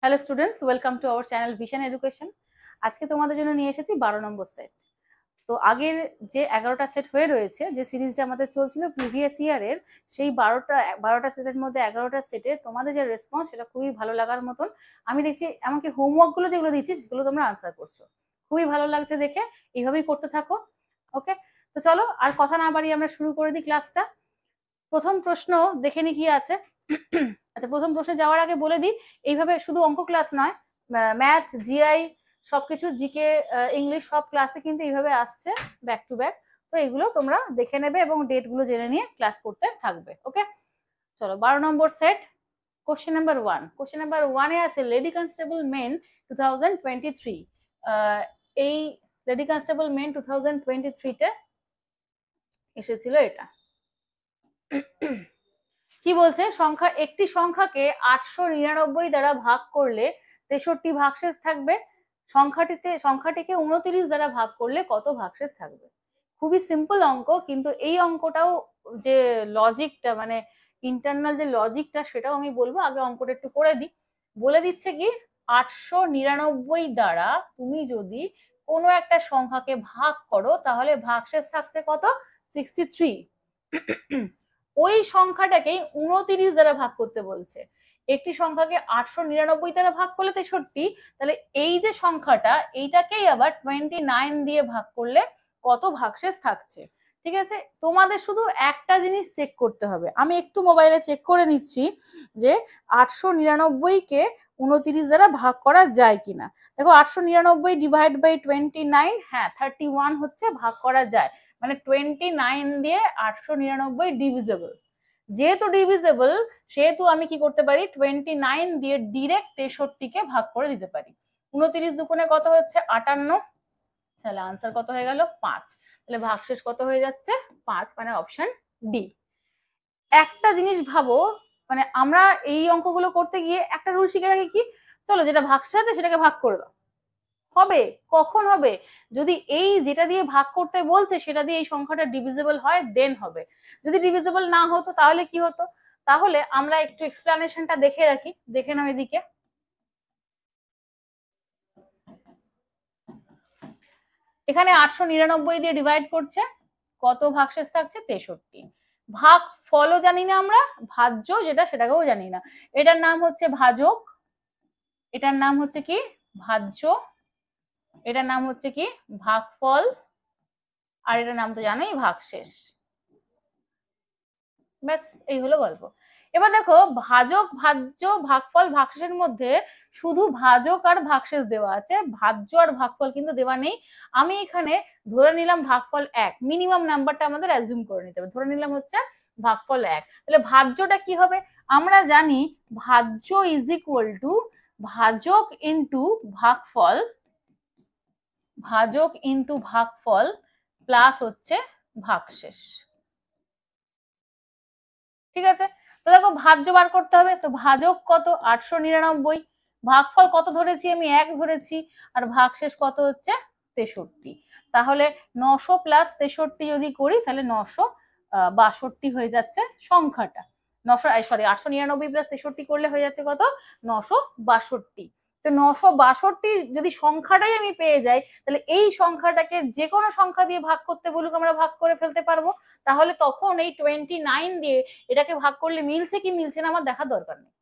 Hello students, welcome to our channel vision education. আজকে তোমাদের জন্য নিয়ে এসেছি 12 নম্বর সেট। তো আগের যে 11টা সেট হয়ে রয়েছে, যে সিরিজটা আমাদের চলছিল প্রিভিয়াস ইয়ারের, সেই 12টা সেটের মধ্যে 11টা সেটে তোমাদের যে রেসপন্স সেটা খুবই ভালো লাগার মতন। আমি দেখছি এমনকি হোমওয়ার্কগুলো যেগুলো দিচ্ছি সেগুলো তোমরা আনসার করছো, খুবই ভালো লাগছে দেখে। এইভাবেই করতে থাকো। ওকে, তো চলো আর কথা না বাড়িয়ে আমরা শুরু করে দিই ক্লাসটা। প্রথম প্রশ্ন দেখে নি কি আছে। আচ্ছা, প্রথম প্রশ্নে যাওয়ার আগে বলে দিই, এইভাবে শুধু অঙ্ক ক্লাস নয়, ম্যাথ, জিআই সবকিছু, জিকে, ইংলিশ সব ক্লাসে কিন্তু এইভাবে আসছে ব্যাক টু ব্যাক। তো এগুলো তোমরা দেখে নেবে এবং ডেট গুলো জেনে নিয়ে ক্লাস করতে থাকবে। ওকে, চলো 12 নম্বর set. Question number 1, question number 1-এ আছে লেডি কনস্টেবল মেন 2023। এই লেডি কনস্টেবল মেন 2023-তে এসেছিল এটা। কি বলছে, সংখ্যা একটি সংখ্যাকে 899 দ্বারা ভাগ করলে 63 ভাগশেষ থাকবে। সংখ্যাটিকে 29 দ্বারা ভাগ করলে কত ভাগশেষ থাকবে? খুবই সিম্পল অঙ্ক, কিন্তু এই অঙ্কটাও যে লজিকটা, মানে ইন্টারনাল যে লজিকটা, সেটাও আমি বলবো। আগে অঙ্কটা একটু করে দিই। বলে দিচ্ছে কি, 899 দ্বারা তুমি যদি কোনো একটা সংখ্যাকে ভাগ করো তাহলে ভাগশেষ থাকছে কত? 63। ওই সংখ্যাটাকেই 29 দ্বারা ভাগ করতে বলছে। একটি সংখ্যাকে 899 দ্বারা ভাগ করলে 63, তাহলে এই যে সংখ্যাটা, এইটাকেই আবার 29 দিয়ে ভাগ করলে কত ভাগশেষ থাকছে। ঠিক আছে, তোমাদের শুধু একটা জিনিস চেক করতে হবে। আমি একটু মোবাইলে চেক করে নিচ্ছি যে 899-কে 29 দ্বারা ভাগ করা যায় কিনা। দেখো, 899 ডিভাইড বাই 29, হ্যাঁ 31 হচ্ছে, ভাগ করা যায়। মানে 29 দিয়ে 899 ডিভিজেবল। যেহেতু ডিভিজেবল, সেহেতু আমি কি করতে পারি, 29 দিয়ে ডিরেক্ট 63-কে ভাগ করে দিতে পারি। 29 দুগুণে কত হচ্ছে? 58। তাহলে আনসার কত হয়ে গেল? 5। তাহলে ভাগশেষ কত হয়ে যাচ্ছে? 5, মানে অপশন ডি। একটা জিনিস ভাবো, মানে আমরা এই অঙ্কগুলো করতে গিয়ে একটা রুল শিখে রাখি কি, চলো যেটা ভাগশেষ আছে সেটাকে ভাগ করে দাও। হবে? কখন হবে? যদি এই যেটা দিয়ে ভাগ করতে বলছে সেটা দিয়ে এই সংখ্যাটা ডিভিজিবল হয়, দেন হবে। যদি ডিভিজিবল না হতো তাহলে কি হতো? তাহলে আমরা একটু এক্সপ্লানেশনটা দেখে রাখি, দেখে নাও এদিকে। এখানে 899 দিয়ে ডিভাইড করছে, কত ভাগশেষ থাকছে? 63। ভাগ ফলও জানি না আমরা, ভাজ্য যেটা সেটাকেও জানি না। এটার নাম হচ্ছে ভাজক, এটার নাম হচ্ছে কি? ভাজ্য, এটার নাম হচ্ছে কি? ভাগফল, আর এটার নাম তো জানোই, ভাগশেষ। ব্যাস, এই হলো গল্প। এবার দেখো, ভাজক, ভাজ্য, ভাগফল, ভাগশেষের মধ্যে শুধু ভাজক আর ভাগশেষ দেওয়া আছে, ভাজ্য আর ভাগফল কিন্তু দেওয়া নেই। আমি এখানে ধরে নিলাম ভাগফল 1, মিনিমাম নাম্বারটা আমাদের অ্যাজিউম করে নিতে হবে। ধরে নিলাম হচ্ছে ভাগফল 1, তাহলে ভাজ্যটা কি হবে? আমরা জানি ভাজ্য ইজ ইকুয়াল টু ভাজক ইন্টু ভাগফল, ভাজক ইন্টু ভাগফল প্লাস হচ্ছে ভাগশেষ। ঠিক আছে, তো দেখো ভাজ্য বার করতে হবে। তো ভাজক কত? 899। ভাগফল কত ধরেছি আমি? 1 ধরেছি। আর ভাগশেষ কত হচ্ছে? 63। তাহলে 900 প্লাস 63 যদি করি তাহলে 962 হয়ে যাচ্ছে সংখ্যাটা। 899 প্লাস 63 করলে হয়ে যাচ্ছে কত? 962। তো 962 যদি সংখ্যাটাই আমি পেয়ে যাই, তাহলে এই সংখ্যাটাকে যে কোনো সংখ্যা দিয়ে ভাগ করতে বলুক, আমরা ভাগ করে ফেলতে পারবো। তাহলে তখন এই 29 দিয়ে এটাকে ভাগ করলে মিলছে কি মিলছে না আমার দেখার দরকার নেই।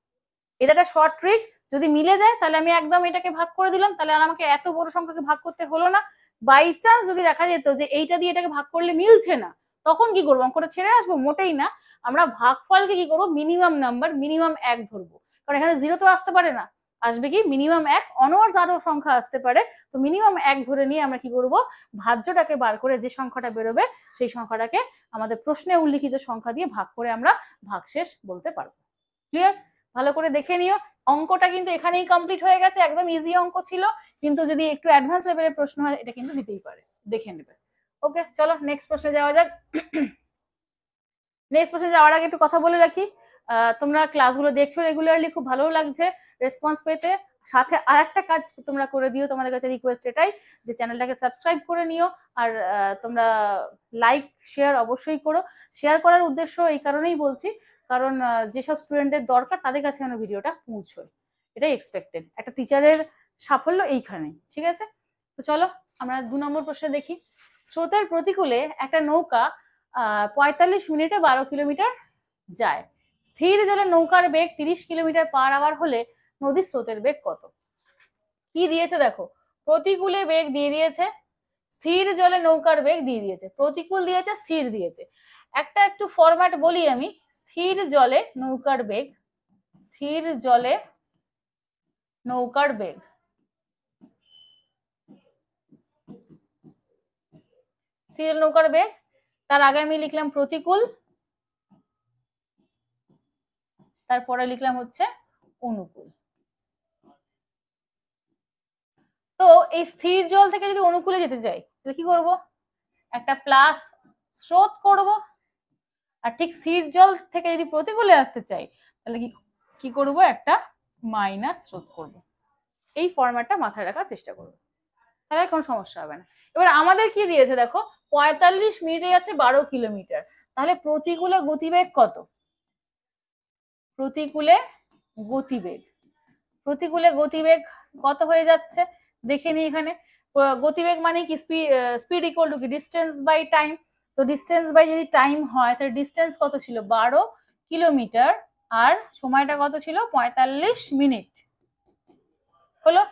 এটা একটা শর্ট ট্রিক। যদি মিলে যায় তাহলে আমি একদম এটাকে ভাগ করে দিলাম, তাহলে আর আমাকে এত বড় সংখ্যাকে ভাগ করতে হলো না। বাই চান্স যদি দেখা যেত যে এইটা দিয়ে এটাকে ভাগ করলে মিলছে না, তখন কি করবো? অঙ্কটা ছেড়ে আসবো? মোটেই না। আমরা ভাগফলকে কি করবো? মিনিমাম নাম্বার, মিনিমাম 1 ধরবো। কারণ এখানে 0 তো আসতে পারে না, আসবে কি মিনিমাম 1, অনওয়ার্স আরো সংখ্যা আসতে পারে। তো মিনিমাম 1 ধরে নিয়ে আমরা কি করবো? ভাজ্যটাকে বার করে যে সংখ্যাটা বেরোবে সেই সংখ্যাটাকে আমাদের প্রশ্নে উল্লিখিত সংখ্যা দিয়ে ভাগ করে আমরা ভাগশেষ বলতে পারবো। ক্লিয়ার? ভালো করে দেখে নিও। অঙ্কটা কিন্তু এখানেই কমপ্লিট হয়ে গেছে, একদম ইজি অঙ্ক ছিল, কিন্তু যদি একটু অ্যাডভান্স লেভেলের প্রশ্ন হয় এটা কিন্তু দিতেই পারে, দেখে নেবে। ওকে, চলো নেক্সট প্রশ্নে যাওয়া যাক। নেক্সট প্রশ্নে যাওয়ার আগে একটু কথা বলে রাখি, তোমরা ক্লাসগুলো দেখছো রেগুলারলি, খুব ভালো লাগছে রেসপন্স পেতে। সাথে আর একটা কাজ তোমরা করে দিও, তোমাদের কাছে রিকোয়েস্ট এটাই যে চ্যানেলটাকে সাবস্ক্রাইব করে নিও। আর তোমরা লাইক শেয়ার অবশ্যই করো। শেয়ার করার উদ্দেশ্য এই কারণেই বলছি, কারণ যেসব স্টুডেন্টদের দরকার তাদের কাছে যেন ভিডিওটা পৌঁছয়। এটাই এক্সপেক্টেড, একটা টিচারের সাফল্য এইখানে। ঠিক আছে, তো চলো আমরা 2 নম্বর প্রশ্ন দেখি। স্রোতের প্রতিকূলে একটা নৌকা 45 মিনিটে 12 কিলোমিটার যায়। স্থির জলে নৌকার বেগ 30 কিলোমিটার পার আওয়ার হলে নদীর স্রোতের বেগ কত? কি দিয়েছে দেখো, প্রতিকূলে বেগ দিয়ে দিয়েছে, স্থির জলে নৌকার বেগ দিয়ে দিয়েছে, প্রতিকূল দিয়েছে, স্থির দিয়েছে। একটা একটু ফরম্যাট বলি আমি, স্থির জলে নৌকার বেগ, স্থির জলে নৌকার বেগ, স্থির নৌকার বেগ, তার আগে আমি লিখলাম প্রতিকূল, তারপরে লিখলাম হচ্ছে অনুকূল। তো এই স্থির জল থেকে যদি অনুকূলে যেতে চাই তাহলে কি করব, একটা প্লাস স্রোত করব, আর ঠিক স্থির জল থেকে যদি প্রতিকূলে আসতে চাই তাহলে কি করব, একটা মাইনাস স্রোত করব। এই ফরম্যাটটা মাথায় রাখার চেষ্টা করব, তাহলে কোনো সমস্যা হবে না। এবার আমাদের কি দিয়েছে দেখো, 45 মিনিটে যাচ্ছে 12 কিলোমিটার, তাহলে প্রতিকূলে গতিবেগ কত? প্রতিকূলে গতিবেগ, প্রতিকূলে গতিবেগ কত হয়ে যাচ্ছে দেখে নি এখানে। গতিবেগ মানে কি, স্পিড ইকুয়াল টু কি, ডিস্টেন্স বাই টাইম। তো ডিস্টেন্স বাই যদি টাইম হয় তাহলে ডিস্টেন্স কত ছিল, 12 কিলোমিটার, আর সময়টা কত ছিল, 45 মিনিট হলো।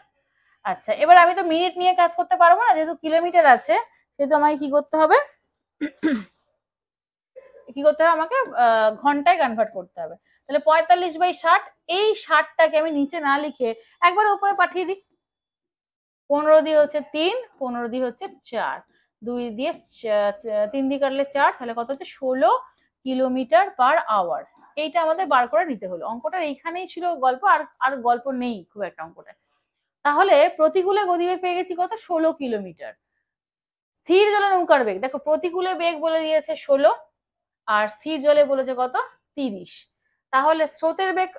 আচ্ছা, এবার আমি তো মিনিট নিয়ে কাজ করতে পারবো না, যেহেতু কিলোমিটার আছে, সেহেতু আমাকে কি করতে হবে, কি করতে হবে আমাকে, ঘন্টায় কনভার্ট করতে হবে। তাহলে 45/60, এই 60টাকে আমি নিচে না লিখে একবার উপরে পাঠিয়ে দিই। 15 দিয়ে হচ্ছে 3, 15 দিয়ে হচ্ছে 4, 2 দিয়ে 3 দিয়ে কাটলে 4, তাহলে কত হচ্ছে 16 কিলোমিটার পার আওয়ার। এইটা আমাদের বার করে নিতে হলো। অঙ্কটার এইখানেই ছিল গল্প, আর গল্প নেই খুব একটা অঙ্কটা। তাহলে প্রতিকূলে গতিবেগ পেয়ে গেছি কত, 16 কিলোমিটার। স্থির জলে নৌকার বেগ, দেখো প্রতিকূলে বেগ বলে দিয়েছে 16, আর স্থির জলে বলেছে কত, 30। তাহলে স্রোতের বেগ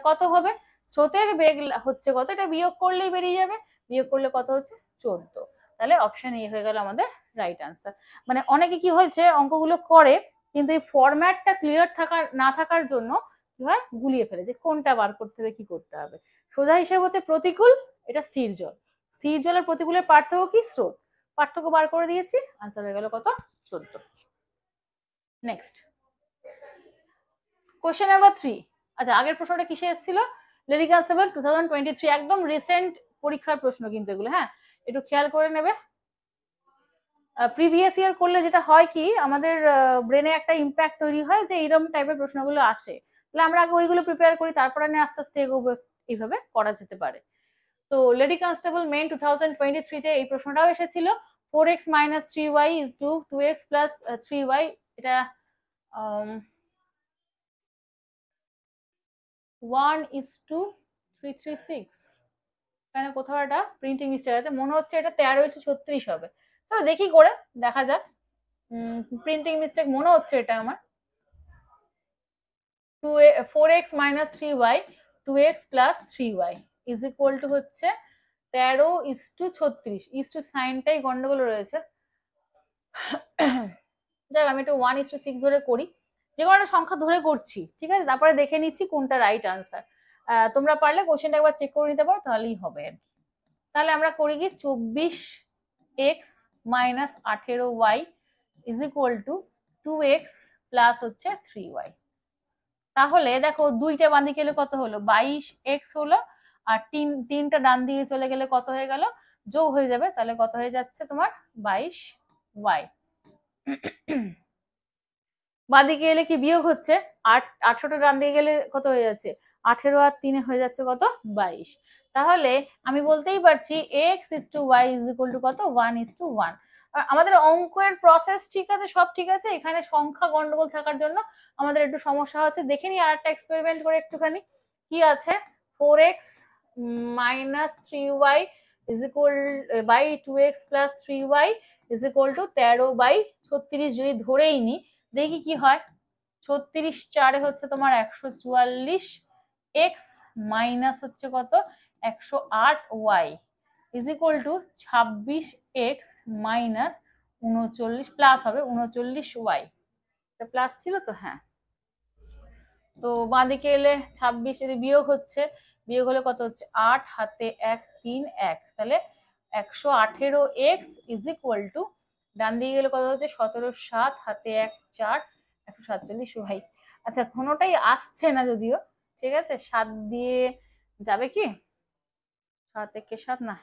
কত হবে, স্রোতের বেগ হচ্ছে কত, এটা বিয়োগ করলেই বেরিয়ে যাবে, বিয়োগ করলে কত হচ্ছে 14। তাহলে অপশন এ হয়ে গেল আমাদের রাইট আনসার। মানে অনেকে কি হয়েছে অঙ্কগুলো করে কিন্তু এই ফরম্যাটটা ক্লিয়ার না থাকার জন্য কি হয়, গুলিয়ে ফেলে যে কোনটা বার করতে হবে, কি করতে হবে। সোজা হিসেবে হচ্ছে প্রতিকূল, এটা স্থির জল, স্থির জলের প্রতিকূলের পার্থক্য কি, স্রোত, পার্থক্য বার করে দিয়েছি, আনসার হয়ে গেল কত, 14। Next question number 3। আচ্ছা, আগের প্রশ্নটা কিসে এসেছিল, লেডি কনস্টেবল 2023, একদম রিসেন্ট পরীক্ষার প্রশ্ন কিন্তু এগুলো, হ্যাঁ একটু খেয়াল করে নেবে। প্রিভিয়াস ইয়ার করলে যেটা হয় কি, আমাদের ব্রেনে একটা ইম্প্যাক্ট তৈরি হয় যে এইরকম টাইপের প্রশ্নগুলো আসে, তাহলে আমরা আগে ওইগুলো প্রিপেয়ার করি, তারপরে আস্তে আস্তে এগোবো, এইভাবে করা যেতে পারে। তো লেডি কনস্টেবল মেন 2023 তে এই প্রশ্নটাও এসেছিল, 4x - 3y is to 2x plus 3y, এটা 1:336, এখানে কোথাও একটা প্রিন্টিং মিস্টেক আছে, মনে হচ্ছে এটা 13:36 হবে। চলো দেখি করে, দেখা যাক। প্রিন্টিং মিস্টেক মনে হচ্ছে এটা আমার। 4x - 3y 2x plus 3y is equal to হচ্ছে 13:36, ইস টু সাইনটাই গন্ডগোল রয়েছে। যাক, আমি একটু 1:6 ধরে করি, যে কোনো একটা সংখ্যা ধরে করছি, ঠিক আছে, তারপরে দেখে নিচ্ছি কোনটা রাইট আনসার। তোমরা পারলে কোশ্চেনটা একবার চেক করে নিতে পারো, তাহলেই হবে আর কি। তাহলে আমরা করি কি, 24x - 18y is equal to 2x plus হচ্ছে 3y। তাহলে দেখো দুইটা বাঁ দিকে গেলে কত হলো, 22x হলো, আর তিনটা ডান দিকে চলে গেলে কত হয়ে গেল, যোগ হয়ে যাবে, তাহলে কত হয়ে যাচ্ছে তোমার 22y। বাঁদিকে এলে কি বিয়োগ হচ্ছে, 8টা ডান দিকে গেলে কত হয়ে যাচ্ছে, 18 আর 3 হয়ে যাচ্ছে কত, 22। তাহলে আমি বলতেই পারছি x/y = কত, 1:1। আমাদের অঙ্কের প্রসেস ঠিক আছে, সব ঠিক আছে, এখানে সংখ্যা গন্ডগোল থাকার জন্য আমাদের একটু সমস্যা হচ্ছে। দেখে নি আরেকটা এক্সপেরিমেন্ট করে একটুখানি, কি আছে, 4x - 3y by 2x plus 3y is equal to 13/36 যদি ধরেই নি, দেখি কি হয়। 36 4 হচ্ছে তোমার 144, x মাইনাস হচ্ছে কত, 108y is equal to 26x minus 39 plus হবে 39y। এটা প্লাস ছিল তো, হ্যাঁ। তো বাঁদিকে এলে 26 যদি বিয়োগ হচ্ছে, বিয়োগ হলে কত হচ্ছে 8 হাতে 1 3 1, তাহলে 118x ইজ ইকুয়াল টু, ডান দিকে গেলে কত হচ্ছে 17 7 হাতে 1 4 147 ভাই। আচ্ছা কোনোটাই আসছে না যদিও, ঠিক আছে 7 দিয়ে যাবে কি, 7 একে 7 না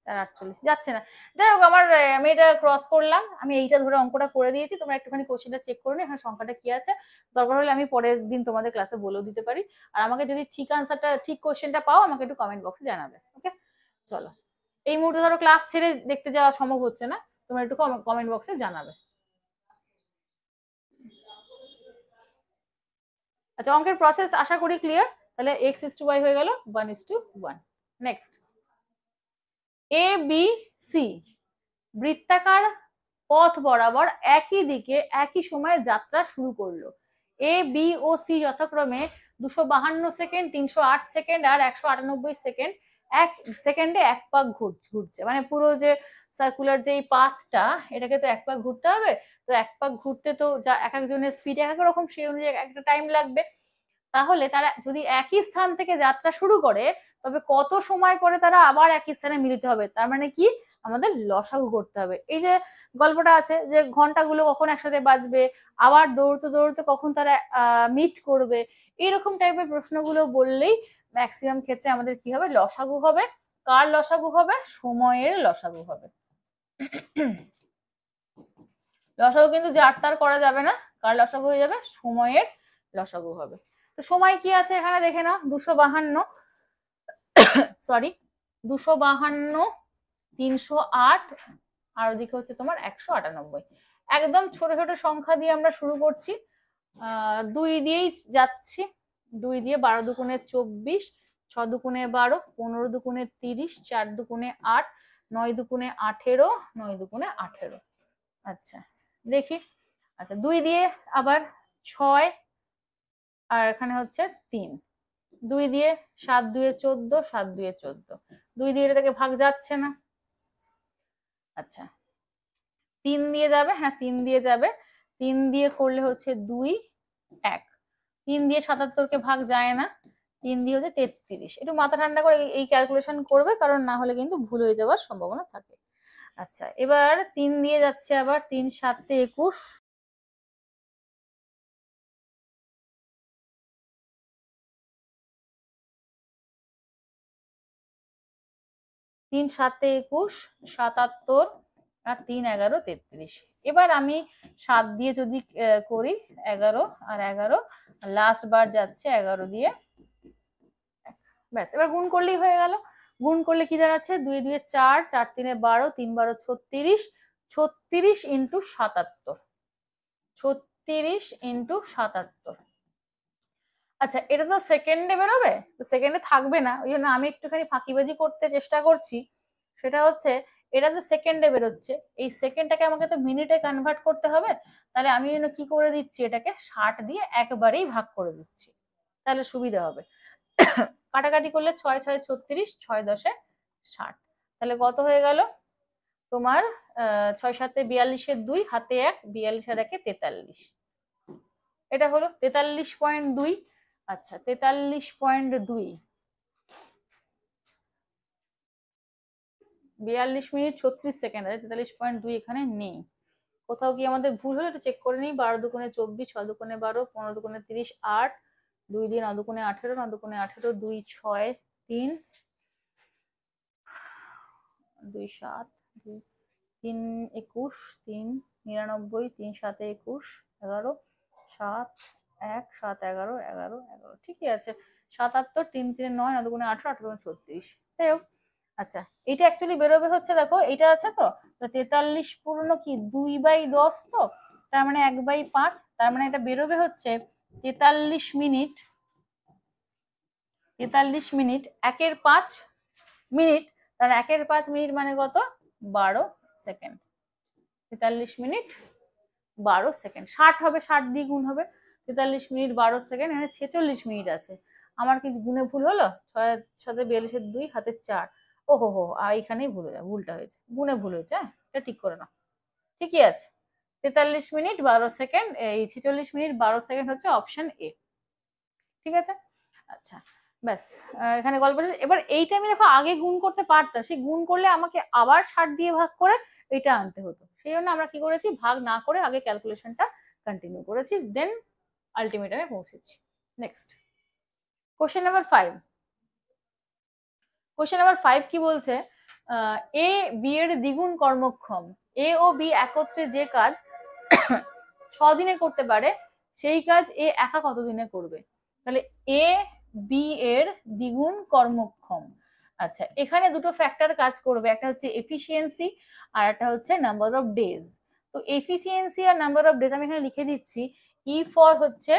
4 48 যাচ্ছে না। যাই হোক আমার আমি এটা ক্রস করলাম, আমি এইটা ধরে অঙ্কটা করে দিয়েছি, তোমরা একটুখানি কোশ্চেনটা চেক করে নিও এখানে সংখ্যাটা কি আছে, দরকার হলে আমি পরের দিন তোমাদের ক্লাসে বলেও দিতে পারি। আর আমাকে যদি ঠিক আনসারটা ঠিক কোশ্চেনটা পাও আমাকে একটু কমেন্ট বক্সে জানাবে। ওকে চলো, এই মুহূর্তে ধরো ক্লাস ছেড়ে দেখতে যাওয়া সম্ভব হচ্ছে না, তোমরা একটু কমেন্ট বক্সে জানাবে। আচ্ছা অঙ্কের প্রসেস আশা করি ক্লিয়ার। তাহলে x:y হয়ে গেল 1:1। নেক্সট, এ বি সি বৃত্তাকার পথ বরাবর একই দিকে একই সময়ে যাত্রা শুরু করলো। এ বি ও সি যথাক্রমে 252 সেকেন্ড, 308 সেকেন্ড আর 198 সেকেন্ড, এক সেকেন্ডে এক পাক ঘুরছে। মানে পুরো যে সার্কুলার যে পাথটা, এটাকে তো এক পাক ঘুরতে হবে, তো এক পাক ঘুরতে তো যা এক একজনের স্পিড এক এক রকম, সেই অনুযায়ী একটা টাইম লাগবে। তাহলে তারা যদি একই স্থান থেকে যাত্রা শুরু করে তবে কত সময় পরে তারা আবার একই স্থানে মিলিত হবে, তার মানে কি আমাদের লসাগু করতে হবে। এই যে গল্পটা আছে যে ঘন্টাগুলো কখন একসাথে বাজবে, আবার দৌড়তে দৌড়তে কখন তারা মিট করবে, এইরকম টাইপের প্রশ্নগুলো বললেই ম্যাক্সিমাম ক্ষেত্রে আমাদের কি হবে, লসাগু হবে। কার লসাগু হবে, সময়ের লসাগু হবে। লসাগু কিন্তু যার তার করা যাবে না, কার লসাগু হয়ে যাবে, সময়ের লসাগু হবে। তো সময় কি আছে এখানে দেখে নাও, 252 সরি 252, 308 আর ওদিকে হচ্ছে তোমার 198। একদম ছোট ছোট সংখ্যা দিয়ে আমরা শুরু করছি, 2 দিয়েই যাচ্ছি, 2 দিয়ে 12 দুগুণে 24, 6 দুগুণে 12, 15 দুগুণে 30, 4 দুগুণে 8, 9 দুগুণে 18, 9 দুগুণে 18। আচ্ছা দেখি, আচ্ছা 2 দিয়ে আবার 6 আর এখানে হচ্ছে 3, 2 দিয়ে 7 2 14, 7 2 14, 2 দিয়ে এটাকে ভাগ যাচ্ছে না। আচ্ছা 3 দিয়ে যাবে, হ্যাঁ 3 দিয়ে যাবে, 3 দিয়ে করলে হচ্ছে 2 1, 3 দিয়ে 77কে ভাগ যায় না, 3 দিয়ে হচ্ছে 33। একটু মাথা ঠান্ডা করে এই ক্যালকুলেশন করবে, কারণ না হলে কিন্তু ভুল হয়ে যাওয়ার সম্ভাবনা থাকে। আচ্ছা এবার 3 দিয়ে যাচ্ছে আবার, 3 7 21, 3 7 21, 77 আর 3 11 33। এবার আমি 7 দিয়ে যদি করি 11 আর 11, লাস্ট বার যাচ্ছে 11 দিয়ে, ব্যাস এবার গুণ করলেই হয়ে গেল। গুণ করলে কি দাঁড়াচ্ছে, 2 2 4, 4 3 12, 3 12 36, 36 ইন্টু 77, 36 ইন্টু 77। আচ্ছা এটা তো সেকেন্ডে বেরোবে, তো সেকেন্ডে থাকবে না, ওই জন্য আমি একটুখানি ফাঁকিবাজি করতে চেষ্টা করছি। সেটা হচ্ছে এটা তো সেকেন্ডে বেরোচ্ছে, এই সেকেন্ডটাকে আমাকে তো মিনিটে কনভার্ট করতে হবে, তাহলে আমি কি করে দিচ্ছি, এটাকে 60 দিয়ে একবারেই ভাগ করে দিচ্ছি, তাহলে সুবিধা হবে। কাটাকাটি করলে 6 6 36, 6 10 60, তাহলে কত হয়ে গেল তোমার 6 7 42, 2 হাতে 1, 42 আর 1 43, এটা হলো 43.2। আচ্ছা 43.2, 42 মিনিট 36 সেকেন্ড আছে, 43.2 এখানে নেই, কোথাও কি আমাদের ভুল হলো একটু চেক করে নিই। 12 দুগুণে 24, 6 দুগুণে 12, 15 দুগুণে 30, 8, 2 দিয়ে 9 দুগুণে 18, 9 দুগুণে 18, 2 6 3, 2 7, 2 3 21, 3 99, 3 7 21, 11, 7 1 7 11 11 11, ঠিকই আছে। 77, 3 3 9, 9 দুগুণে 18, 18 দুগুণে 36, যাই হোক। আচ্ছা এটা অ্যাকচুয়ালি বেরোবে হচ্ছে, দেখো এটা আছে তো 43 পূর্ণ কি 2/10, তো তার মানে 1/5, তার মানে এটা বেরোবে হচ্ছে 43 মিনিট, 43 মিনিট 1/5 মিনিট, তাহলে 1/5 মিনিট মানে কত, 12 সেকেন্ড, 43 মিনিট 12 সেকেন্ড, 60 হবে, 60 দিয়ে গুণ হবে, 43 মিনিট 12 সেকেন্ড, এখানে 46 মিনিট আছে। আমার কি গুণে ভুল হলো, 6 7 42, 2 হাতে 4, ও হো হো এইখানেই ভুলটা হয়েছে, গুণে ভুল হয়েছে, হ্যাঁ এটা ঠিক করে নাও, ঠিকই আছে। 43 মিনিট 12 সেকেন্ড, এই 46 মিনিট 12 সেকেন্ড হচ্ছে অপশন এ, ঠিক আছে। আচ্ছা ব্যাস, এখানে গল্প শেষ। এবার এইটা আমি দেখো আগে গুণ করতে পারতাম, সেই গুণ করলে আমাকে আবার 60 দিয়ে ভাগ করে এটা আনতে হতো। সেই জন্য আমরা কি করেছি, ভাগ না করে আগে ক্যালকুলেশনটা কন্টিনিউ করেছি, দেন আলটিমেটামে পৌঁছেছি। Next question number 5। Question number 5 কি বলছে, এ বি এর দ্বিগুণ কর্মক্ষম, এ ও বি একত্রে যে কাজ 6 দিনে করতে পারে সেই কাজ এ একা কত দিনে করবে। তাহলে এ বি এর দ্বিগুণ কর্মক্ষম। আচ্ছা, এখানে দুটো ফ্যাক্টর কাজ করবে, একটা হচ্ছে এফিসিয়েন্সি আর একটা হচ্ছে নাম্বার অফ ডেজ। তো এফিসিয়েন্সি আর নাম্বার অফ ডেজ আমি এখানে লিখে দিচ্ছি, ই ফর হচ্ছে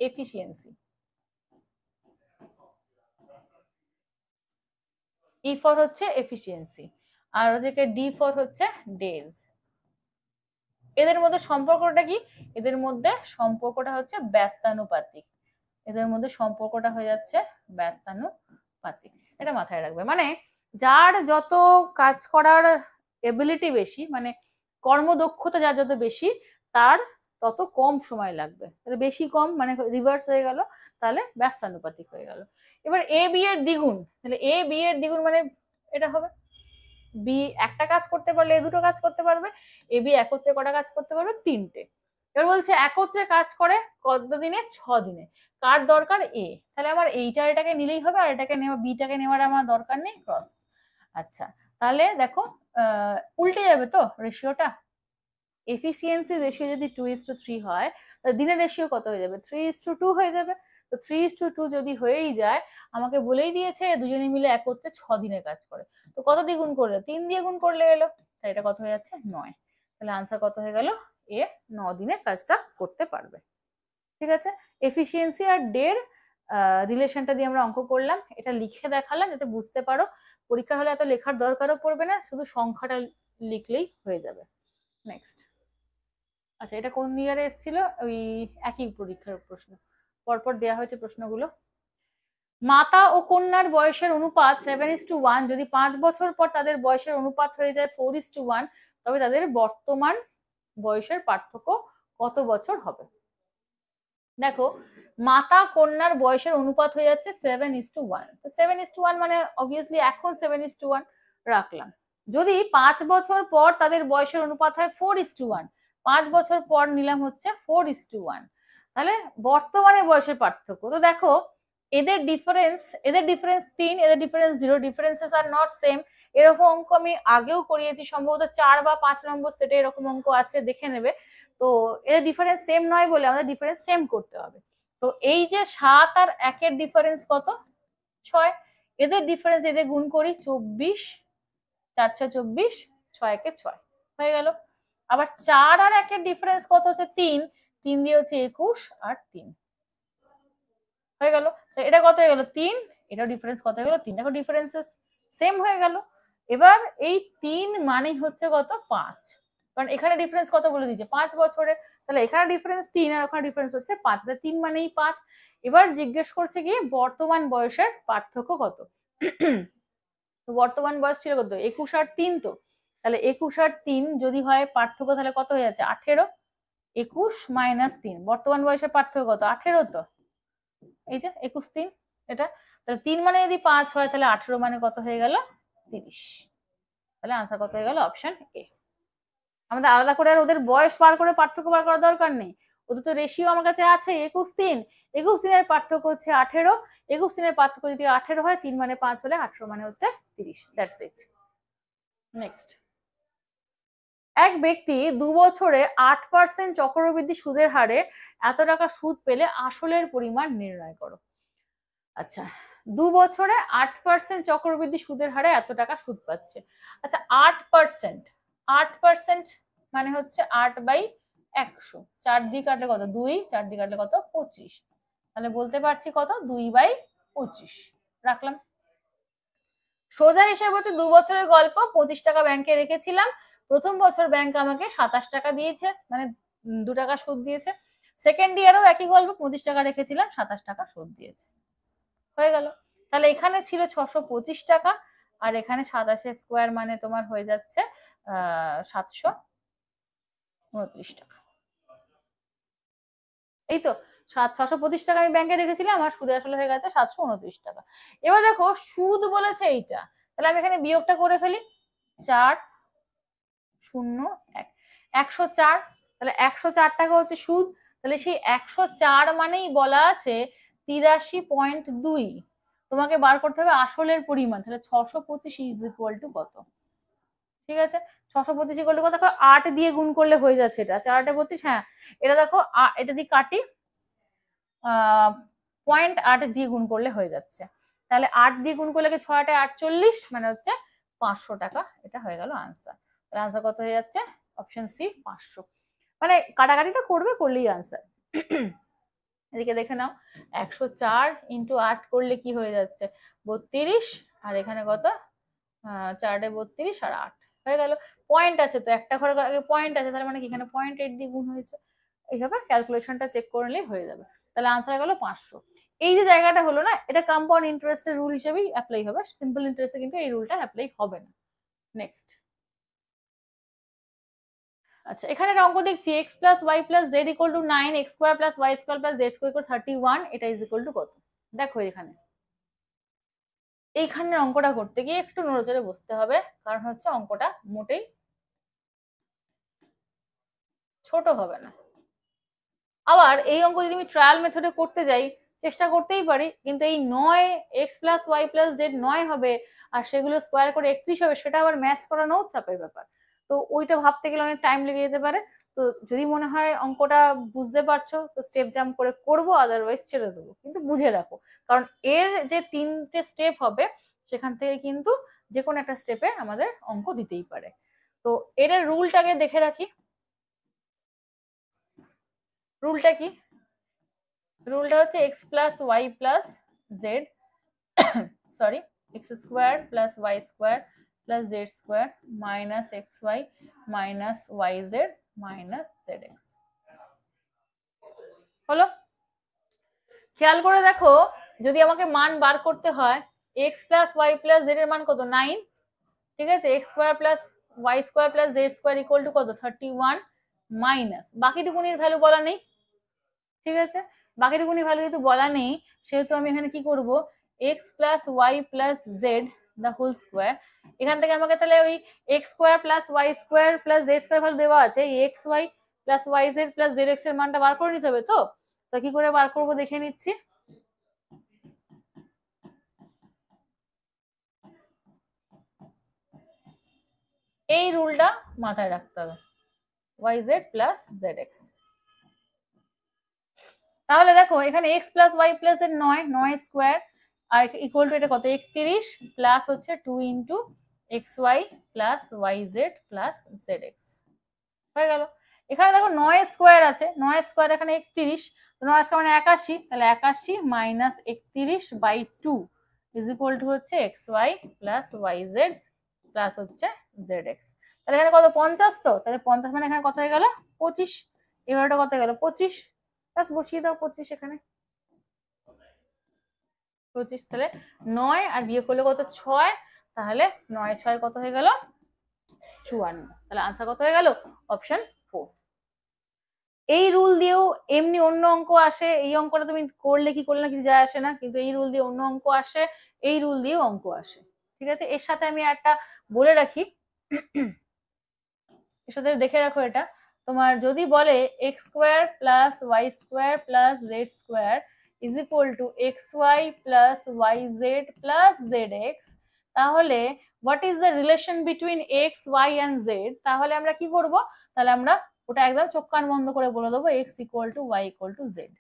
এফিসিয়েন্সি, ই ফর হচ্ছে এফিসিয়েন্সি, আর হচ্ছে ডি ফর হচ্ছে ডেজ। এদের মধ্যে সম্পর্কটা কি, এদের মধ্যে সম্পর্কটা হচ্ছে ব্যস্তানুপাতিক, এদের মধ্যে সম্পর্কটা হয়ে যাচ্ছে ব্যস্তানুপাতিক। এটা মাথায় রাখবে, মানে যার যত কাজ করার এবিলিটি বেশি, মানে কর্মদক্ষতা যার যত বেশি, তার তত কম সময় লাগবে। তাহলে বেশি কম মানে রিভার্স হয়ে গেল, তাহলে ব্যস্তানুপাতিক হয়ে গেল। এবার এ বি এর দ্বিগুণ, তাহলে এ বি এর দ্বিগুণ মানে এটা হবে, বি একটা কাজ করতে পারলে এ দুটো কাজ করতে পারবে, এ বি একত্রে কটা কাজ করতে পারবে, 3টে। এবার বলছে একত্রে কাজ করে কত দিনে, 6 দিনে। কার দরকার, এ, তাহলে আমার এইটা এটাকে নিলেই হবে, আর এটাকে নেওয়া, বিটাকে নেওয়ার আমার দরকার নেই, ক্রস। আচ্ছা, তাহলে দেখো উল্টে যাবে তো রেশিওটা, এফিসিয়েন্সি রেশিও যদি 2:3 হয়, তাহলে দিনের রেশিও কত হয়ে যাবে, 3:2 হয়ে যাবে। তো 3:2 যদি হয়েই যায়, আমাকে বলেই দিয়েছে দুজনে মিলে একত্রে 6 দিনের কাজ করে। তো কত দিয়ে গুণ করলে, 3 দিয়ে গুণ করলে এলো, তাই এটা কত হয়ে যাচ্ছে, 9। তাহলে আনসার কত হয়ে গেল, এ 9 দিনে কাজটা করতে পারবে। ঠিক আছে, এফিসিয়েন্সি আর ডের রিলেশনটা দিয়ে আমরা অঙ্ক করলাম, এটা লিখে দেখালাম যাতে বুঝতে পারো। পরীক্ষা হলে এত লেখার দরকারও পড়বে না, শুধু সংখ্যাটা লিখলেই হয়ে যাবে। নেক্সট, আচ্ছা এটা কোন ইয়ারে এসেছিল, ওই একই পরীক্ষার প্রশ্ন, পরপর দেওয়া হয়েছে প্রশ্নগুলো। মাতা ও কন্যার বয়সের অনুপাত 7:1, যদি 5 বছর পর তাদের বয়সের অনুপাত হয়ে যায় 4:1, তবে তাদের বর্তমান বয়সের পার্থক্য কত বছর হবে। দেখো, মাতা কন্যার বয়সের অনুপাত হয়ে যাচ্ছে 7:1, তো 7:1 মানে অবভিয়াসলি এখন 7:1 রাখলাম। যদি 5 বছর পর তাদের বয়সের অনুপাত হয় 4:1, 5 বছর পর নিলাম হচ্ছে 4:1, তাহলে বর্তমানে বয়সের পার্থক্য। তো দেখো এদের ডিফারেন্স 3, এদের difference 0, differences are not same. এরকম অঙ্ক আমি আগেও করিয়েছি, সম্ভবত 4 বা 5 নম্বর সেটে এরকম অঙ্ক আছে, দেখে নেবে। তো এদের ডিফারেন্স সেম নয় বলে আমাদের ডিফারেন্স সেম করতে হবে। তো এই যে 7 আর 1-এর ডিফারেন্স কত, 6, এদের ডিফারেন্স এদের গুণ করি, 24, 4 6 24, 6 1 6 হয়ে গেল। আবার 4 আর 1-এর ডিফারেন্স কত হচ্ছে 3, 3 দিয়ে হচ্ছে 21 আর 3 হয়ে গেল। তো এটা কত হয়ে গেল 3, এটা ডিফারেন্স কত হয়ে গেল 3, দেখো ডিফারেন্সেস সেম হয়ে গেল। এবার এই 3 মানে হচ্ছে কত 5, কারণ এখানে ডিফারেন্স কত বলে দিয়েছে 5 বছরের, তাহলে এখানে ডিফারেন্স 3 আর ওখানে ডিফারেন্স হচ্ছে 5, তাহলে 3 মানেই 5। এবার জিজ্ঞেস করছে কি বর্তমান বয়সের পার্থক্য কত। তো বর্তমান বয়স ছিল কত 21 আর 3, তো তাহলে 21 আর 3 যদি হয় পার্থক্য, তাহলে কত হয়ে যাচ্ছে 18, 21 মাইনাস 3, বর্তমান বয়সের পার্থক্য কত 18, তো এই যে 21 3 এটা, তাহলে 3 মানে যদি 5 হয়, তাহলে 18 মানে কত হয়ে গেল 30। তাহলে আনসার কত হয়ে গেল, অপশন এ। আমাদের আলাদা করে আর ওদের বয়স বার করে পার্থক্য বার করার দরকার নেই, ওদের তো রেশিও আমার কাছে আছে 21 3, 21 দিনের পার্থক্য হচ্ছে 18, 21 দিনের পার্থক্য যদি 18 হয়, 3 মানে 5 হলে 18 মানে হচ্ছে 30, দ্যাটস ইট। নেক্সট, এক ব্যক্তি 2 বছরে 8% চক্রবৃদ্ধি সুদের হারে এত টাকা সুদ পেলে আসলের পরিমাণ নির্ণয় করো। আচ্ছা, 2 বছরে 8% চক্রবৃদ্ধি সুদের হারে এত টাকা সুদ পাচ্ছে। আচ্ছা 8% মানে হচ্ছে 8/100, 4 দিয়ে কাটলে কত 2, 4 দিয়ে কাটলে কত 25, তাহলে বলতে পারছি কত 2/25 রাখলাম। সোজা হিসাব হচ্ছে 2 বছরের গল্প, 25 টাকা ব্যাংকে রেখেছিলাম, প্রথম বছর ব্যাংক আমাকে 27 টাকা দিয়েছে, মানে 2 টাকা সুদ দিয়েছে। সেকেন্ড ইয়ারও একই গল্প, 25 টাকা রেখেছিলাম, 27 টাকা সুদ দিয়েছে, হয়ে গেল। তাহলে এখানে ছিল 625 টাকা, আর এখানে 27 স্কোয়ার মানে তোমার হয়ে যাচ্ছে 729 টাকা। এই তো, 625 টাকা আমি ব্যাংকে রেখেছিলাম, আমার সুদে আসলে হয়ে গেছে 729 টাকা। এবার দেখো সুদ বলেছে এইটা, তাহলে আমি এখানে বিয়োগটা করে ফেলি। 401 104, তাহলে 104 টাকা হচ্ছে সুদ। তাহলে সেই 104 মানেই বলা আছে 83.2। তোমাকে বার করতে হবে আসলের পরিমাণ, তাহলে 625 ইজ ইকুয়াল টু কত? ঠিক আছে, 625 ইকুয়াল টু কত? 8 দিয়ে গুণ করলে হয়ে যাচ্ছে, এটা 4 8 32। হ্যাঁ, এটা দেখো এটা দিয়ে কাটি, 0.8 দিয়ে গুণ করলে হয়ে যাচ্ছে। তাহলে 8 দিয়ে গুণ করলে 6 8 48, মানে হচ্ছে 500 টাকা। এটা হয়ে গেল আনসার। তাহলে আনসার কত হয়ে যাচ্ছে? Option C 500। মানে কাটাকাটিটা করবে, করলেই আনসার। এদিকে দেখে নাও, 104 ইন্টু 8 করলে কি হয়ে যাচ্ছে? 32। আর এখানে কত? 4 32 আর 8 হয়ে গেল। পয়েন্ট আছে তো, একটা ঘরে আগে পয়েন্ট আছে, তার মানে কি এখানে 0.8 দিয়ে গুণ হয়েছে। এইভাবে ক্যালকুলেশনটা চেক করলেই হয়ে যাবে। তাহলে আনসার হয়ে গেল 500। এই যে জায়গাটা হলো না, এটা কম্পাউন্ড ইন্টারেস্টের রুল হিসেবেই অ্যাপ্লাই হবে, সিম্পল ইন্টারেস্টে কিন্তু এই রুলটা অ্যাপ্লাই হবে না। নেক্সট, আচ্ছা এখানে অঙ্ক দেখছি x plus Y plus Z equal to 9, X square plus Y square plus Z square equal 31, এটা ইজ ইকুয়াল টু কত? দেখো এখানে এইখানে অঙ্কটা করতে গিয়ে একটু নড়েচড়ে বসতে হবে, কারণ হচ্ছে অঙ্কটা মোটেই ছোট হবে না। আবার এই অঙ্ক যদি আমি ট্রায়াল মেথডে করতে যাই, চেষ্টা করতেই পারি, কিন্তু এই 9 X plus Y plus Z 9 হবে, আর সেগুলো স্কোয়ার করে 31 হবে, সেটা আবার ম্যাচ করানোও চাপের ব্যাপার। তো ওইটা ভাবতে গেলে অনেক টাইম লেগে যেতে পারে। তো যদি মনে হয় অঙ্কটা বুঝতে পারছো, তো স্টেপ জাম্প করে করবো, আদারওয়াইজ ছেড়ে দেবো। কিন্তু বুঝে রাখো, কারণ এর যে 3টে স্টেপ হবে, সেখান থেকে কিন্তু যে কোনো একটা স্টেপে আমাদের অঙ্ক দিতেই পারে। তো এর রুলটাকে দেখে রাখি। রুলটা কি? রুলটা হচ্ছে X plus Y plus Z, sorry, X square plus Y square plus Z square minus X Y minus Y Z minus Z X. হলো? খেয়াল করে দেখো, যদি আমাকে মান বার করতে হয়, X plus Y plus Z এর মান কত? 9। ঠিক আছে, X square plus Y square plus Z square equal to কত? 31 মাইনাস বাকিটুকুনির ভ্যালু বলা নেই। ঠিক আছে, বাকিটুকুনি ভ্যালু যেহেতু বলা নেই, সেহেতু আমি এখানে কি করব? X plus Y plus Z the whole square. এখান থেকে আমাকে তাহলে ওই X square plus Y square plus Z square value দেওয়া আছে, এই X Y plus Y Z plus Z X এর মানটা বার করে নিতে হবে। তো কি করে বার করবো দেখে নিচ্ছি। এই রুলটা মাথায় রাখতে হবে, Y Z plus Z x. তাহলে দেখো এখানে X plus Y plus Z 9 square, আর ইকুয়াল টু এটা কত? 31 প্লাস হচ্ছে 2 into X Y plus Y Z plus Z X হয়ে গেল। এখানে দেখো 9 স্কোয়ার আছে, 9 স্কোয়ার এখানে 31, 9 স্কোয়ার মানে 81, তাহলে 81 মাইনাস 31/2 ইজ ইকুয়াল টু হচ্ছে X Y plus Y Z plus হচ্ছে জেড এক্স। তাহলে এখানে কত? 50। তো তাহলে 50 মানে এখানে কত হয়ে গেল? 25। এবারটা কত গেল? 25, প্লাস বসিয়ে দাও 25 এখানে, 25। তাহলে 9 আর বিয়োগ করলে কত? 6। তাহলে 9 6 কত হয়ে গেল? 54। তাহলে আনসার কত হয়ে গেল? অপশন 4। এই রুল দিয়েও এমনি অন্য অঙ্ক আসে, এই অঙ্কটা তুমি করলে কি করলে কিছু যায় আসে না, কিন্তু এই রুল দিয়ে অন্য অঙ্ক আসে, এই রুল দিয়েও অঙ্ক আসে। ঠিক আছে, এর সাথে আমি একটা বলে রাখি, এর সাথে দেখে রাখো, এটা তোমার যদি বলে x square plus Y square plus Z square is equal to x Y plus Y Z plus Z x, তাহলে what is the relation between x y and z? তাহলে আমরা কি করব? তাহলে আমরা ওটা একদম চোখ কান বন্ধ করে বলে দেবো X equal to Y equal to Z.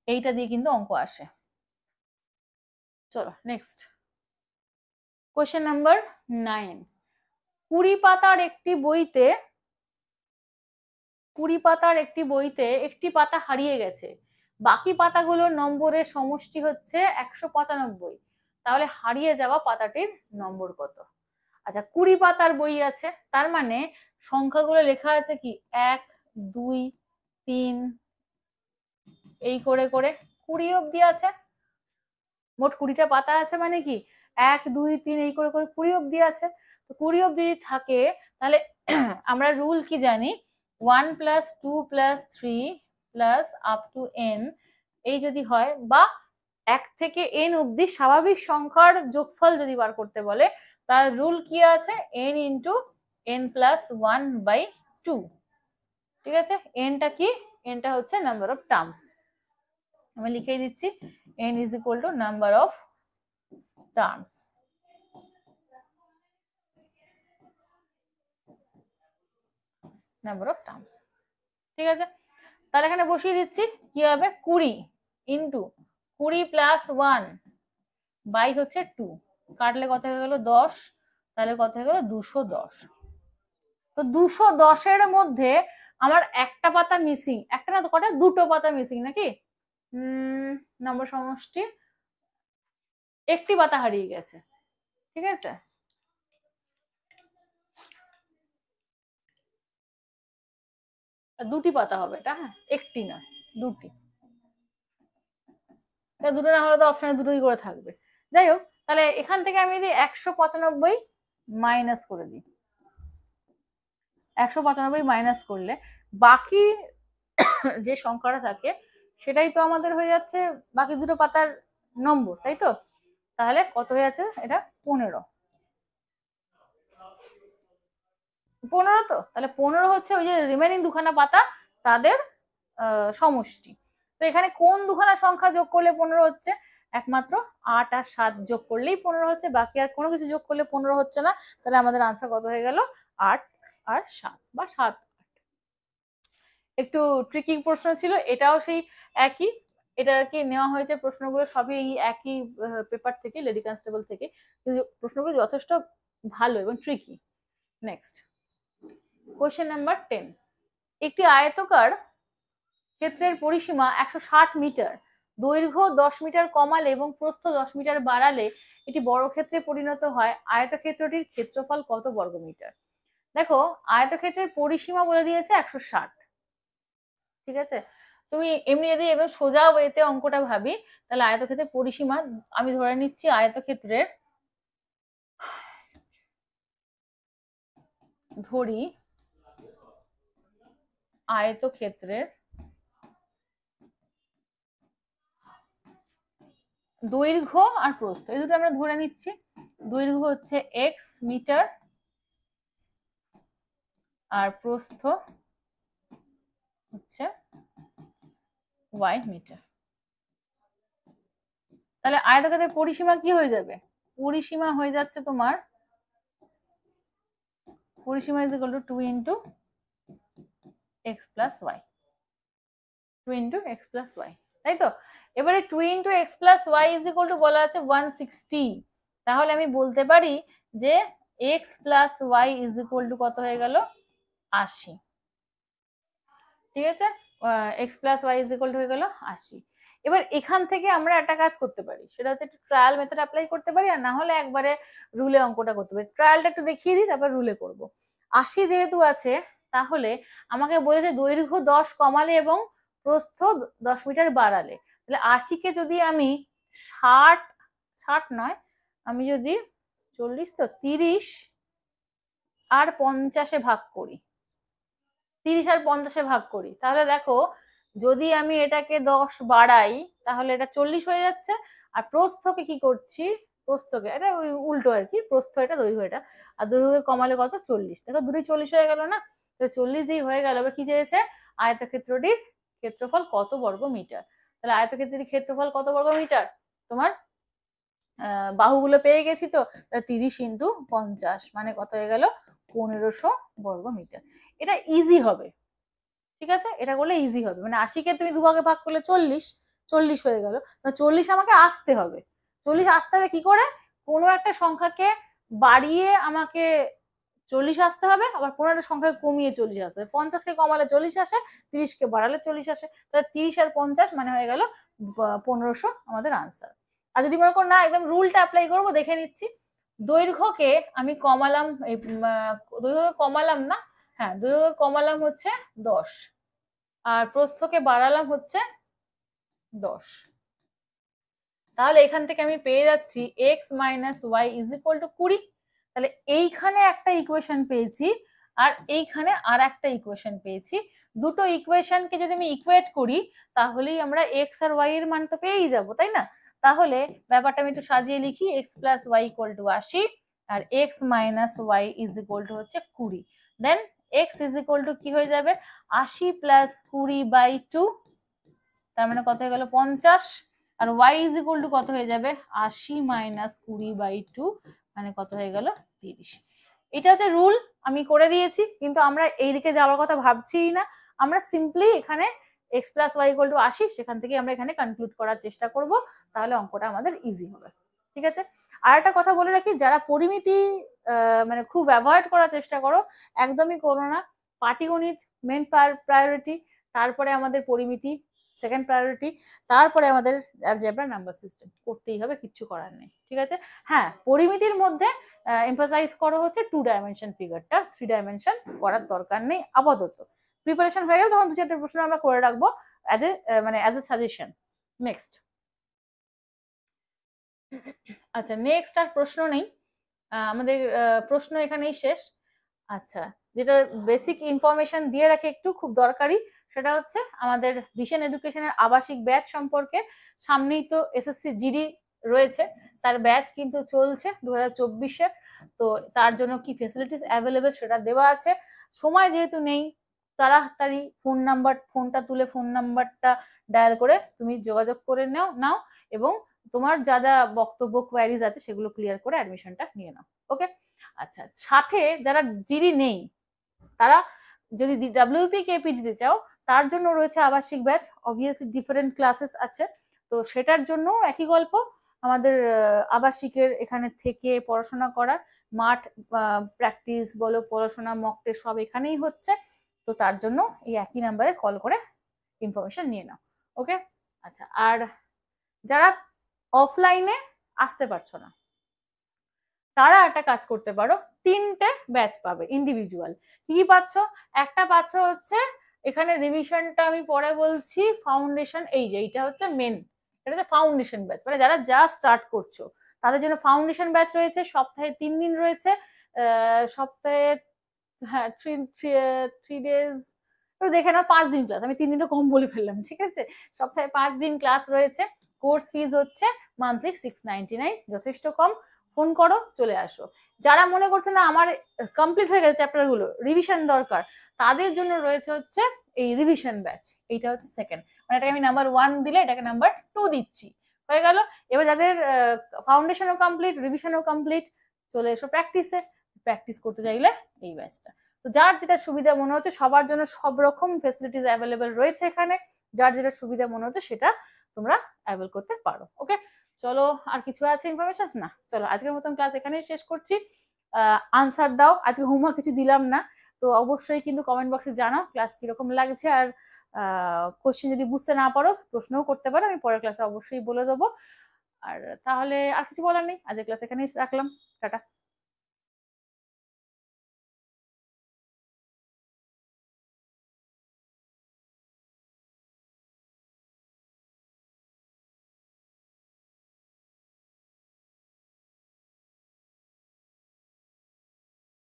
এইটা দিয়ে কিন্তু অঙ্ক আসে। চলো নেক্সট কোয়েশ্চেন নাম্বার 9। 20 পাতার একটি বইতে 20 পাতার একটি বইতে একটি পাতা হারিয়ে গেছে, বাকি পাতাগুলোর নম্বরের সমষ্টি হচ্ছে 195, তাহলে হারিয়ে যাওয়া পাতাটির নম্বর কত? আচ্ছা 20 পাতার বই আছে, তার মানে সংখ্যাগুলো লেখা আছে কি 1 2 3 এই করে করে 20 অব্দি আছে। মোট 20টা পাতা আছে, মানে কি 1 2 3 এই করে করে 20 অব্দি আছে। তো 20 অব্দি থাকে, তাহলে আমরা রুল কি জানি? 1 + 2 + 3 প্লাস আপ টু এন, এই যদি হয়, বা 1 থেকে n অবধি স্বাভাবিক সংখ্যার যোগফল যদি বার করতে বলে, তার রুল কি আছে, n ইন্টু n প্লাস 1/2। ঠিক আছে, nটা কি, nটা হচ্ছে নাম্বার অফ টার্মস। আমি লিখে দিচ্ছি n is equal two number of terms. Number of terms, ঠিক আছে। তাহলে এখানে বসিয়ে দিচ্ছি, কি হবে, 20 ইন্টু 20 প্লাস 1 বাই হচ্ছে 2, কাটলে কত হয়ে গেল 10, তাহলে কত হয়ে গেল 210। তো 210-এর মধ্যে আমার একটা পাতা মিসিং, একটা না তো কটা, দুটো পাতা মিসিং নাকি, নম্বর সমষ্টি একটি পাতা হারিয়ে গেছে। ঠিক আছে, দুটি পাতা হবে এটা, হ্যাঁ, একটি না দুটি, দুটো না হলে তো অপশনে দুটোই করে থাকবে। যাই হোক, তাহলে এখান থেকে আমি যদি 195 মাইনাস করে দিই, 195 মাইনাস করলে বাকি যে সংখ্যাটা থাকে সেটাই তো আমাদের হয়ে যাচ্ছে বাকি দুটো পাতার নম্বর, তাই তো। তাহলে কত হয়ে যাচ্ছে এটা, 15। 15 তো, তাহলে 15 হচ্ছে ওই যে রিমেনিং দুখানা পাতা তাদের সমষ্টি। তো এখানে কোন দুখানা সংখ্যা যোগ করলে 15 হচ্ছে, একমাত্র 8 আর 7 যোগ করলেই 15 হচ্ছে, বাকি আর কোনো কিছু যোগ করলে 15 হচ্ছে না। তাহলে আমাদের আনসার কত হয়ে গেল, 8 আর 7 বা 7। একটু ট্রিকি প্রশ্ন ছিল, এটাও সেই একই, এটা আর কি নেওয়া হয়েছে প্রশ্নগুলো সবই একই পেপার থেকে, লেডি কনস্টেবল থেকে, প্রশ্নগুলো যথেষ্ট ভালো এবং ট্রিকি। নেক্সট কোশ্চেন নাম্বার 10, একটি আয়তকার ক্ষেত্রের পরিসীমা 160 মিটার, দৈর্ঘ্য 10 মিটার কমালে এবং প্রস্থ 10 মিটার বাড়ালে এটি বর্গক্ষেত্রে পরিণত হয়, আয়তক্ষেত্রটির ক্ষেত্রফল কত বর্গমিটার। দেখো, আয়তক্ষেত্রের পরিসীমা বলে দিয়েছে 160। ঠিক আছে, তুমি এমনি যদি এবার সোজা ওয়েতে অঙ্কটা ভাবি, তাহলে আয়তক্ষেত্রের পরিসীমা, আমি ধরে নিচ্ছি আয়তক্ষেত্রের, ধরি আয়তক্ষেত্রের দৈর্ঘ্য আর প্রস্থ, এই দুটো আমরা ধরে নিচ্ছি। দৈর্ঘ্য হচ্ছে x মিটার আর প্রস্থ হচ্ছে y মিটার। তাহলে আয়তক্ষেত্রের পরিসীমা কি হয়ে যাবে, পরিসীমা হয়ে যাচ্ছে তোমার, পরিসীমা is equal to 2 into X plus Y, 2 into X plus Y, তাই তো। এবারে 2 into X plus Y is equal to বলা আছে 160, তাহলে আমি বলতে পারি যে X plus Y is equal to কত হয়ে গেল, 80। ঠিক আছে, X plus Y is equal to হয়ে গেল 80। এবার এখান থেকে আমরা একটা কাজ করতে পারি, সেটা হচ্ছে একটু ট্রায়াল মেথড অ্যাপ্লাই করতে পারি, আর না হলে একবারে রুলে অঙ্কটা করতে পারি। ট্রায়ালটা একটু দেখিয়ে দিই, তারপর রুলে করব। 80 যেহেতু আছে, তাহলে আমাকে বলেছে দৈর্ঘ্য 10 কমালে এবং প্রস্থ 10 মিটার বাড়ালে, তাহলে 80-কে যদি আমি 60 নয়, আমি যদি 40, তো 30 আর 50-এ ভাগ করি, 30 আর 50-এ ভাগ করি, তাহলে দেখো যদি আমি এটাকে 10 বাড়াই তাহলে এটা 40 হয়ে যাচ্ছে। আর প্রস্থকে কি করছি, প্রস্থকে এটা ওই উল্টো আর কি, প্রস্থ এটা, দৈর্ঘ্য এটা, আর দৈর্ঘ্য কমালে কত, 40, দেখো দুটোই 40 হয়ে গেল না। তো 40 যেই হয়ে গেল, এবার কি চেয়েছে, আয়তক্ষেত্রটির ক্ষেত্রফল কত বর্গ মিটার। তাহলে আয়তক্ষেত্রটির ক্ষেত্রফল কত বর্গ মিটার, তোমার বাহুগুলো পেয়ে গেছি তো, 30 ইন্টু 50 মানে কত হয়ে গেল, 1500 বর্গ মিটার। এটা ইজি হবে, ঠিক আছে, এটা করলে ইজি হবে, মানে 80-কে তুমি দুভাগে ভাগ করলে 40 হয়ে গেল, 40 আমাকে আসতে হবে। 40 আসতে হবে কি করে, কোনো একটা সংখ্যাকে বাড়িয়ে আমাকে 40 আসতে হবে, আবার কোনো একটা সংখ্যাকে কমিয়ে 40 আসতে হবে। 50-কে কমালে 40 আসে, 30-কে বাড়ালে 40 আসে, তাহলে 30 আর 50 মানে হয়ে গেল 1500 আমাদের আনসার। আর যদি মনে করো না একদম রুলটা অ্যাপ্লাই করবো, দেখে নিচ্ছি, দৈর্ঘ্যকে আমি কমালাম, দৈর্ঘ্য কমালাম না, হ্যাঁ দৈর্ঘ্য কমালাম হচ্ছে 10, আর প্রস্থকে বাড়ালাম হচ্ছে 10, তাহলে এখান থেকে আমি পেয়ে যাচ্ছি x minus Y is equal to 20। তাহলে এইখানে একটা ইকুয়েশন পেয়েছি, আর এইখানে আর একটা ইকুয়েশন পেয়েছি। দুটো ইকুয়েশনকে যদি আমি ইকুয়েট করি তাহলেই আমরা এক্স আর ওয়াই এর মান তো পেয়েই যাবো, তাই না? তাহলে ব্যাপারটা আমি একটু সাজিয়ে লিখি, X plus Y equal to 80 আর X minus Y is equal to হচ্ছে 20। Then X is equal to কি হয়ে যাবে, 80 প্লাস 20/2, তার মানে কত হয়ে গেল 50। আর ওয়াই ইজ ইকুয়াল টু কত হয়ে যাবে, 80 মাইনাস 20/2, মানে কত হয়ে গেল 30। এটা হচ্ছে রুল, আমি করে দিয়েছি, কিন্তু আমরা এইদিকে যাওয়ার কথা ভাবছি না। আমরা সিম্পলি এখানে X plus Y equal to 80, সেখান থেকে আমরা এখানে কনক্লুড করার চেষ্টা করব, তাহলে অঙ্কটা আমাদের ইজি হবে। ঠিক আছে। আর একটা কথা বলে রাখি, যারা পরিমিতি মানে খুব অ্যাভয়েড করার চেষ্টা করো, একদমই করো না। পাটিগণিত মেন প্রায়োরিটি, তারপরে আমাদের পরিমিতি সেকেন্ড প্রায়োরিটি, তারপরে আমাদের অ্যালজেব্রা নাম্বার সিস্টেম করতেই হবে, কিচ্ছু করার নেই। ঠিক আছে। হ্যাঁ, পরিমিতির মধ্যে এমফাসাইজ করো হচ্ছে 2 ডাইমেনশন ফিগারটা, 3 ডাইমেনশন করার দরকার নেই আপাতত। প্রিপারেশন হয়ে গেলে তখন 2-4টা প্রশ্ন আমরা করে রাখবো অ্যাজ এ মানে অ্যাজ এ সাজেশন। নেক্সট, আচ্ছা নেক্সট আর প্রশ্ন নেই, আমাদের প্রশ্ন এখানেই শেষ। আচ্ছা, যেটা বেসিক ইনফরমেশন দিয়ে রাখি একটু, খুব দরকারি, সেটা হচ্ছে আমাদের ভিশন এডুকেশনের আবাসিক ব্যাচ সম্পর্কে। সামনেই তো এসএসসি জিডি রয়েছে, তার ব্যাচ কিন্তু চলছে 2024-এর। তো তার জন্য কি ফেসিলিটিস অ্যাভেলেবেল সেটা দেওয়া আছে। সময় যেহেতু নেই, তাড়াতাড়ি ফোনটা তুলে ফোন নাম্বারটা ডায়াল করে তুমি যোগাযোগ করে নাও এবং তোমার যা যা বক্তব্য কোয়ারিজ আছে সেগুলো ক্লিয়ার করে অ্যাডমিশনটা নিয়ে নাও। ওকে। আচ্ছা, সাথে যারা জিডি নেই, তারা যদি ডাব্লিউপি কেপি দিতে চাও, তার জন্য রয়েছে আবাসিক ব্যাচ, অবভিয়াসলি ডিফারেন্ট ক্লাসেস আছে। তো সেটার জন্য একই গল্প, আমাদের আবাসিকের এখানে থেকে পড়াশোনা করার মাঠ, প্র্যাকটিস বলো, পড়াশোনা, মক টেস্ট সব এখানেই হচ্ছে। তো তার জন্য এই একই নাম্বারে কল করে ইনফরমেশন নিয়ে নাও। ওকে। আচ্ছা, আর যারা অফলাইনে আসতে পারছো না, তারা একটা কাজ করতে পারো, 3টে ব্যাচ পাবে ইন্ডিভিজুয়াল। কি কি পাচ্ছ, একটা পাচ্ছ হচ্ছে এখানে রিভিশনটা আমি পরে বলছি, ফাউন্ডেশন, এই যে এইটা হচ্ছে মেন, এটা হচ্ছে ফাউন্ডেশন ব্যাচ, মানে যারা যা স্টার্ট করছো তাদের জন্য ফাউন্ডেশন ব্যাচ রয়েছে, সপ্তাহে 3 দিন রয়েছে, সপ্তাহে, হ্যাঁ 3 ডেজ, দেখে নাও 5 দিন ক্লাস, আমি 3 দিনটা কম বলে ফেললাম, ঠিক আছে। সপ্তাহে 5 দিন ক্লাস রয়েছে, কোর্স ফিজ হচ্ছে মান্থলি 699, যথেষ্ট কম। ফোন করো, চলে আসো। যারা মনে করছে না আমার কমপ্লিট হয়ে গেছে চ্যাপ্টার গুলো, রিভিশন দরকার, তাদের জন্য রয়েছে হচ্ছে এই রিভিশন ব্যাচ, এইটা হচ্ছে সেকেন্ড, মানে এটাকে আমি নাম্বার 1 দিলে এটাকে নাম্বার 2 দিচ্ছি, হয়ে গেল। এবার যাদের ফাউন্ডেশনও কমপ্লিট, রিভিশনও কমপ্লিট, চলে এসো প্র্যাকটিসে, প্র্যাকটিস করতে চাইলে এই ব্যাচটা। তো যার যেটা সুবিধা মনে হচ্ছে, সবার জন্য সব রকম ফেসিলিটিস অ্যাভেলেবেল রয়েছে এখানে, যার যেটা সুবিধা মনে হচ্ছে সেটা তোমরা অ্যাভেল করতে পারো। ওকে, চলো, আর কিছু আছে ইনফরমেশন? না, চলো আজকের মতন ক্লাস এখানেই শেষ করছি। আনসার দাও, আজকে হোমওয়ার্ক কিছু দিলাম না, তো অবশ্যই কিন্তু কমেন্ট বক্সে জানাও ক্লাস কিরকম লাগছে, আর কোশ্চেন যদি বুঝতে না পারো প্রশ্নও করতে পারো, আমি পরের ক্লাসে অবশ্যই বলে দেবো। আর তাহলে আর কিছু বলার নেই, আজকের ক্লাস এখানেই রাখলাম, টাটা।